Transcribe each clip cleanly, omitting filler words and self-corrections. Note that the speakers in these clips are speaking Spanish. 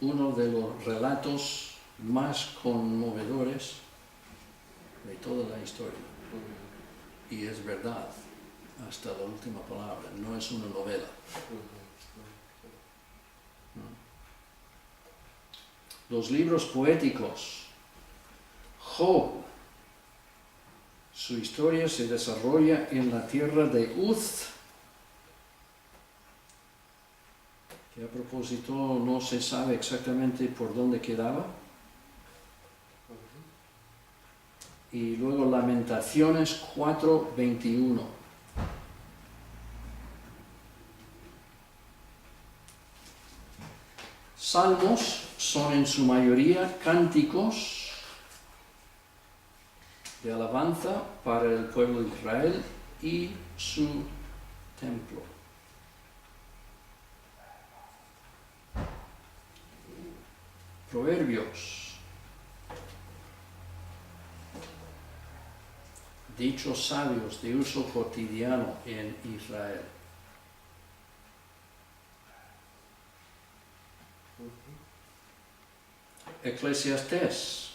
uno de los relatos más conmovedores de toda la historia. Y es verdad, hasta la última palabra, no es una novela. Los libros poéticos. Job, su historia se desarrolla en la tierra de Uz, que a propósito no se sabe exactamente por dónde quedaba. Y luego Lamentaciones 4:21. Salmos son en su mayoría cánticos de alabanza para el pueblo de Israel y su templo. Proverbios. Dichos sabios de uso cotidiano en Israel. Eclesiastés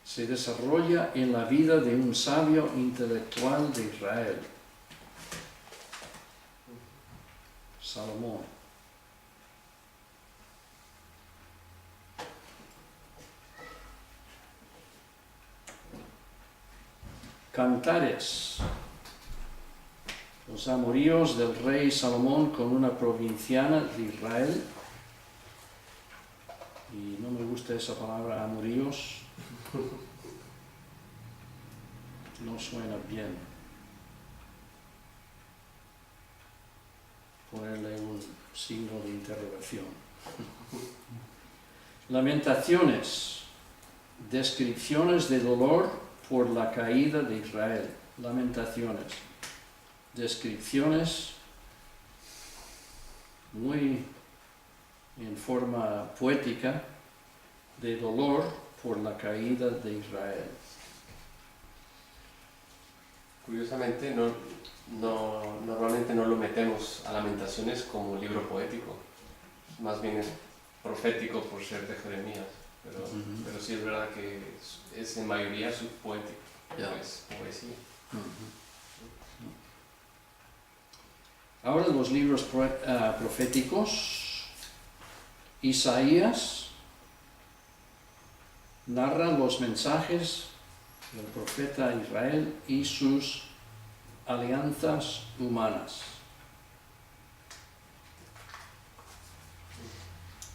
se desarrolla en la vida de un sabio intelectual de Israel, Salomón. Cantares, los amoríos del rey Salomón con una provinciana de Israel. Y no me gusta esa palabra, amoríos. No suena bien. Ponerle un signo de interrogación. Lamentaciones, descripciones de dolor por la caída de Israel. Lamentaciones, descripciones muy en forma poética de dolor por la caída de Israel. Curiosamente, normalmente no lo metemos a Lamentaciones como libro poético, más bien es profético por ser de Jeremías, pero sí es verdad que es en mayoría subpoético, es poesía. Ahora los libros proféticos. Isaías narra los mensajes del profeta Israel y sus alianzas humanas.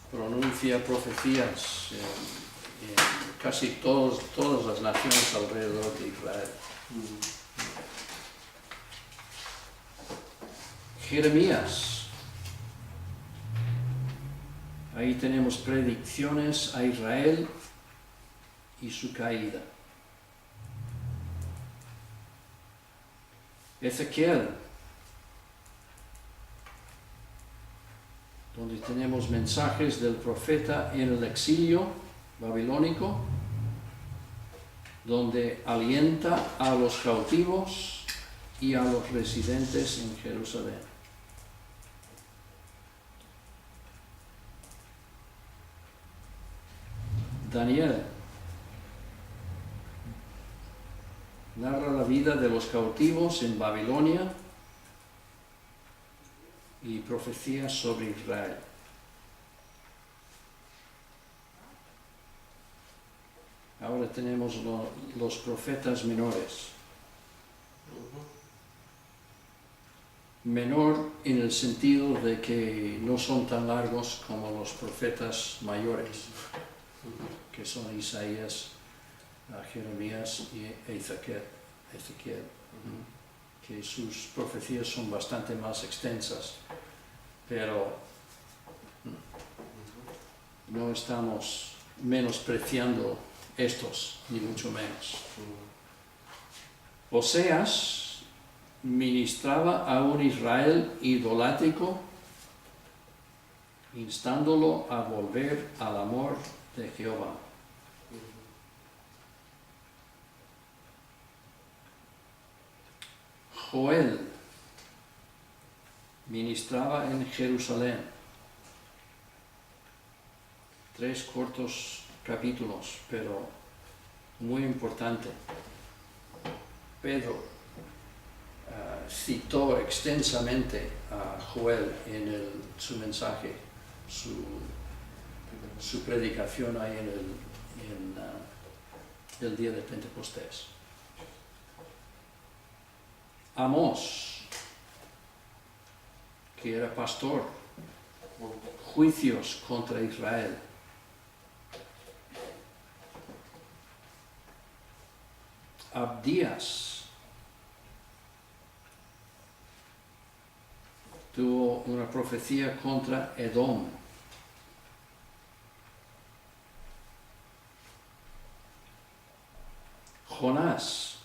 Pronuncia profecías en casi todas las naciones alrededor de Israel. Jeremías. Ahí tenemos predicciones a Israel y su caída. Ezequiel, donde tenemos mensajes del profeta en el exilio babilónico, donde alienta a los cautivos y a los residentes en Jerusalén. Daniel narra la vida de los cautivos en Babilonia y profecías sobre Israel. Ahora tenemos los profetas menores. Menor en el sentido de que no son tan largos como los profetas mayores, que son Isaías, Jeremías y Ezequiel, que sus profecías son bastante más extensas, pero no estamos menospreciando estos, ni mucho menos. Oseas ministraba a un Israel idolátrico, instándolo a volver al amor de Jehová. Joel ministraba en Jerusalén, 3 cortos capítulos, pero muy importante. Pedro citó extensamente a Joel en su mensaje, su predicación ahí en el día de Pentecostés. Amós, que era pastor, juicios contra Israel. Abdías tuvo una profecía contra Edom. Jonás,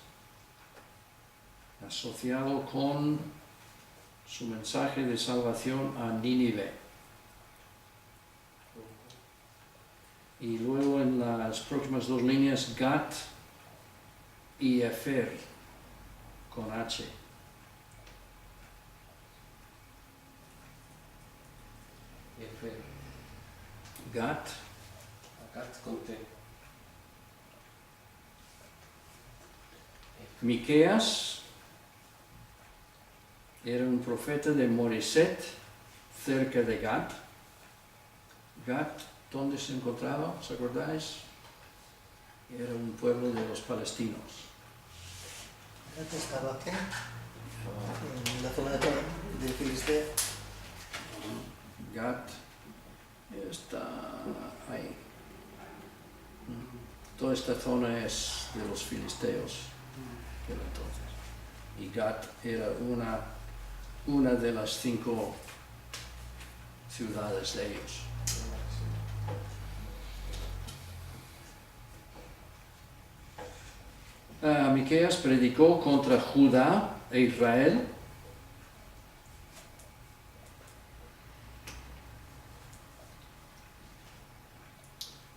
asociado con su mensaje de salvación a Nínive. Y luego en las próximas 2 líneas, Gat y Efer, con H. Efer. Gat, Gat con T. Miqueas era un profeta de Moreset, cerca de Gat. Gat, ¿dónde se encontraba? ¿Os acordáis? Era un pueblo de los palestinos. Gat estaba aquí, en la zona de Filistea. Gat está ahí. Toda esta zona es de los filisteos. Pero entonces, y Gat era una de las 5 ciudades de ellos. Miqueas predicó contra Judá e Israel.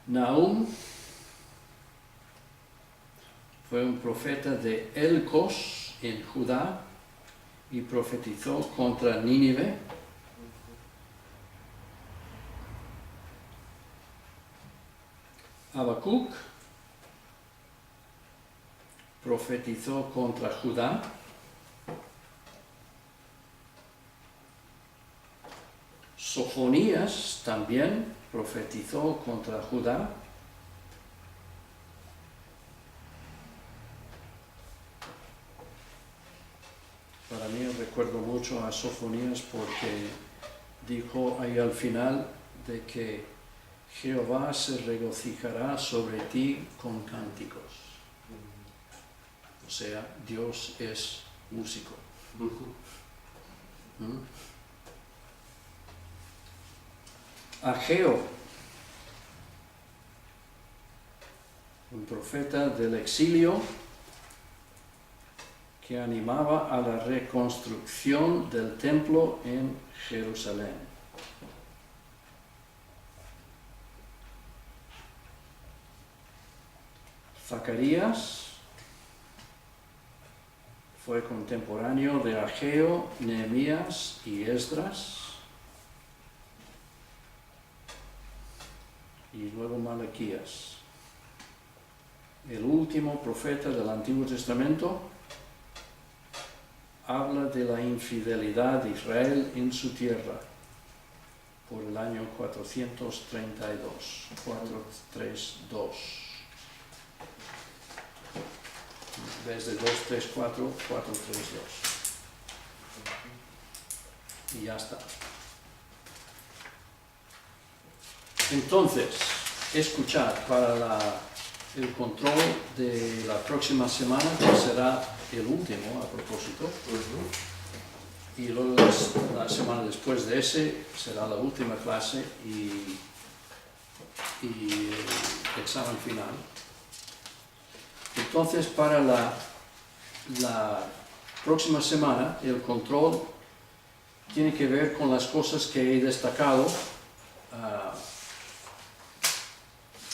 Nahum fue un profeta de Elcos en Judá y profetizó contra Nínive. Habacuc profetizó contra Judá. Sofonías también profetizó contra Judá. Para mí recuerdo mucho a Sofonías porque dijo ahí al final de que Jehová se regocijará sobre ti con cánticos. O sea, Dios es músico. Ageo, un profeta del exilio que animaba a la reconstrucción del templo en Jerusalén. Zacarías fue contemporáneo de Ageo, Nehemías y Esdras. Y luego Malaquías. El último profeta del Antiguo Testamento habla de la infidelidad de Israel en su tierra por el año 432. 432. Desde 234, 432. Y ya está. Entonces, escuchad para el control de la próxima semana, que será el último a propósito, y luego la semana después de ese será la última clase y el examen final. Entonces, para la próxima semana, el control tiene que ver con las cosas que he destacado.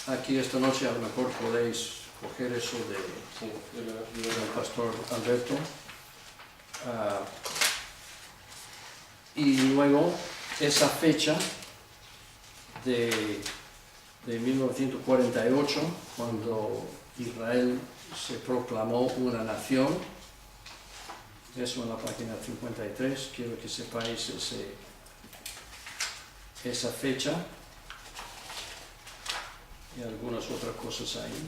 Aquí esta noche a lo mejor podéis coger eso del pastor Alberto. Y luego esa fecha de de 1948, cuando Israel se proclamó una nación. Eso en la página 53, quiero que sepáis esa fecha y algunas otras cosas ahí.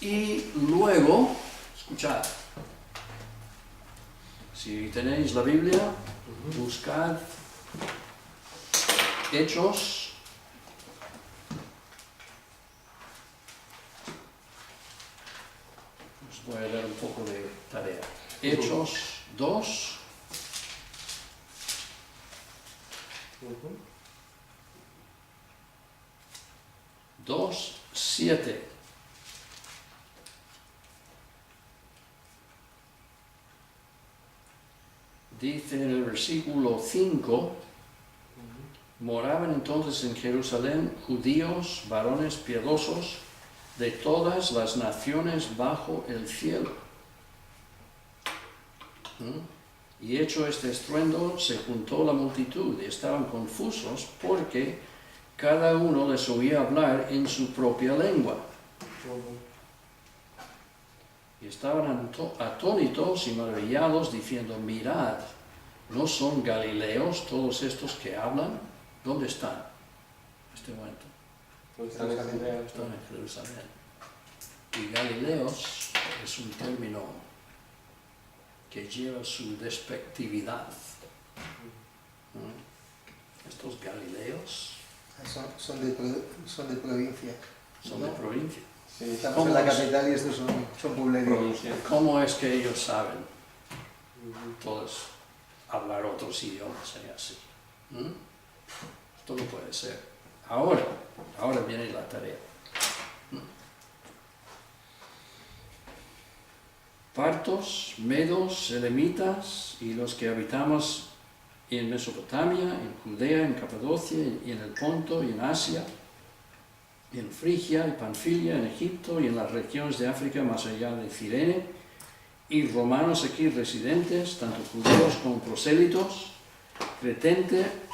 Y luego, escuchad, si tenéis la Biblia, buscad Hechos, os voy a dar un poco de tarea. Hechos 2, 7. Dice en el versículo 5, moraban entonces en Jerusalén judíos, varones piadosos, de todas las naciones bajo el cielo. Y hecho este estruendo, se juntó la multitud y estaban confusos porque cada uno les oía hablar en su propia lengua. Y estaban atónitos y maravillados, diciendo, mirad, ¿no son galileos todos estos que hablan? ¿Dónde están en este momento? Están en Judea. Están en Jerusalén. Y galileos es un término que lleva su despectividad. Estos galileos Son de provincia. son de provincia. Sí, Estamos en la capital y estos son puebleríos. provincia. ¿Cómo es que ellos saben todos hablar otros idiomas y así? Esto no puede ser. Ahora viene la tarea. Partos, medos, elamitas y los que habitamos en Mesopotamia, en Judea, en Capadocia, y en el Ponto, y en Asia, en Frigia y Panfilia, en Egipto y en las regiones de África más allá de Cirene, y romanos aquí residentes, tanto judíos como prosélitos,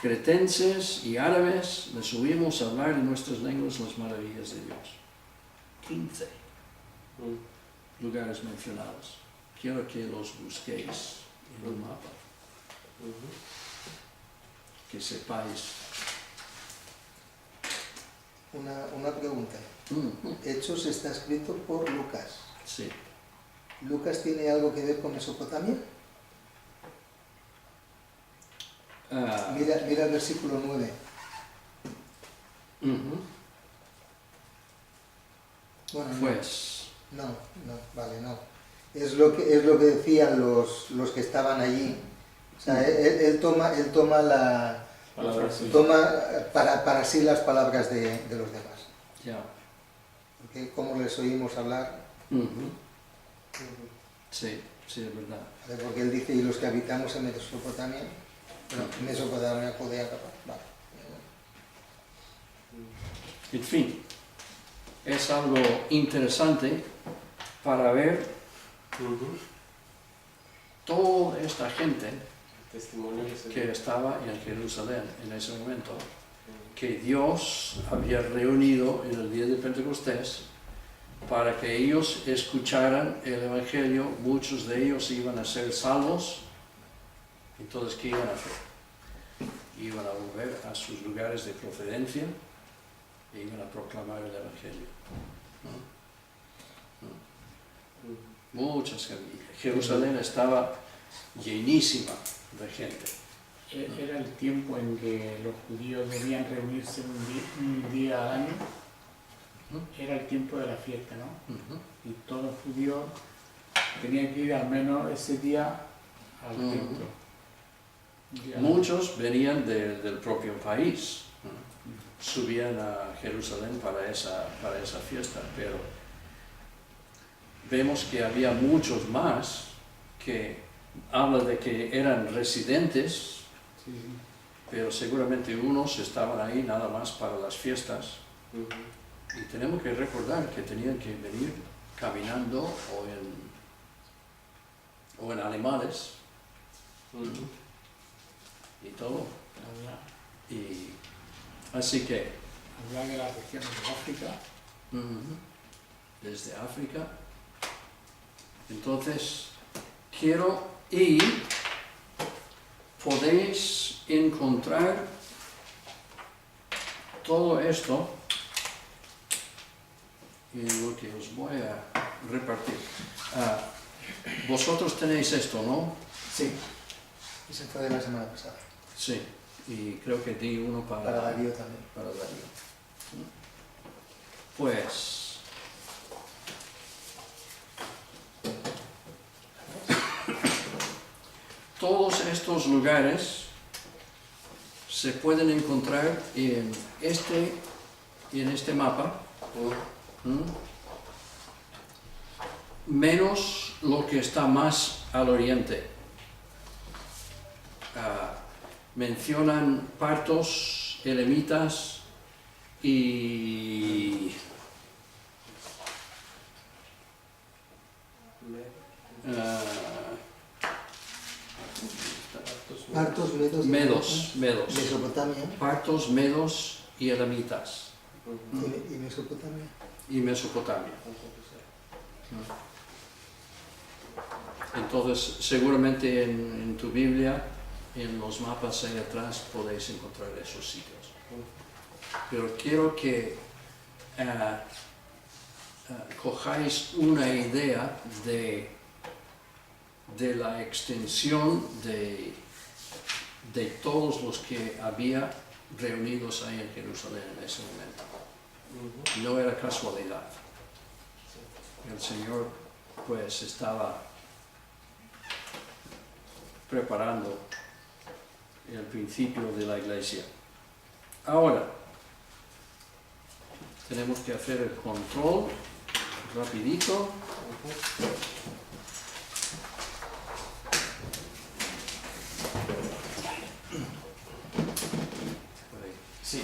cretenses y árabes, les oímos hablar en nuestras lenguas las maravillas de Dios. 15 lugares mencionados. Quiero que los busquéis en un mapa, que sepáis. Una pregunta. Hechos está escrito por Lucas. Sí. ¿Lucas tiene algo que ver con Mesopotamia? Mira el versículo 9. Bueno, Pues, no, vale, no. Es lo que decían los que estaban allí. O sea, él toma la... Palabras, sí. Toma para sí las palabras de los demás. ya. Porque como les oímos hablar, Sí, es verdad. porque él dice, y los que habitamos en Mesopotamia, Mesopotamia, Judea, vale. En fin, es algo interesante para ver toda esta gente Testimonio que se que estaba en Jerusalén en ese momento, que Dios había reunido en el día de Pentecostés para que ellos escucharan el Evangelio. Muchos de ellos iban a ser salvos. Entonces, ¿qué iban a hacer? Iban a volver a sus lugares de procedencia e iban a proclamar el Evangelio. Muchas gente. Jerusalén estaba llenísima de gente. Era el tiempo en que los judíos debían reunirse un día al año. Era el tiempo de la fiesta, ¿no? Y todos los judíos tenían que ir al menos ese día al templo. Muchos venían del propio país, subían a Jerusalén para esa fiesta, pero vemos que había muchos más que habla de que eran residentes, pero seguramente unos estaban ahí nada más para las fiestas. Y tenemos que recordar que tenían que venir caminando o en animales y todo. Y así que nos va de las regiones de África. Desde África. Entonces, quiero y podéis encontrar todo esto en lo que os voy a repartir. Vosotros tenéis esto, ¿no? Sí, ese fue de la semana pasada. Sí, y creo que di uno para Darío también. Para Darío. Pues todos estos lugares se pueden encontrar en este mapa, menos lo que está más al oriente. Mencionan partos, elamitas y Partos, medos, medos, Mesopotamia partos, medos y elamitas y Mesopotamia. y Mesopotamia. Entonces, seguramente en tu Biblia, en los mapas ahí atrás, podéis encontrar esos sitios. Pero quiero que cojáis una idea de la extensión de todos los que había reunidos ahí en Jerusalén en ese momento. No era casualidad. El Señor pues estaba preparando el principio de la iglesia. Ahora, tenemos que hacer el control rapidito. Sí.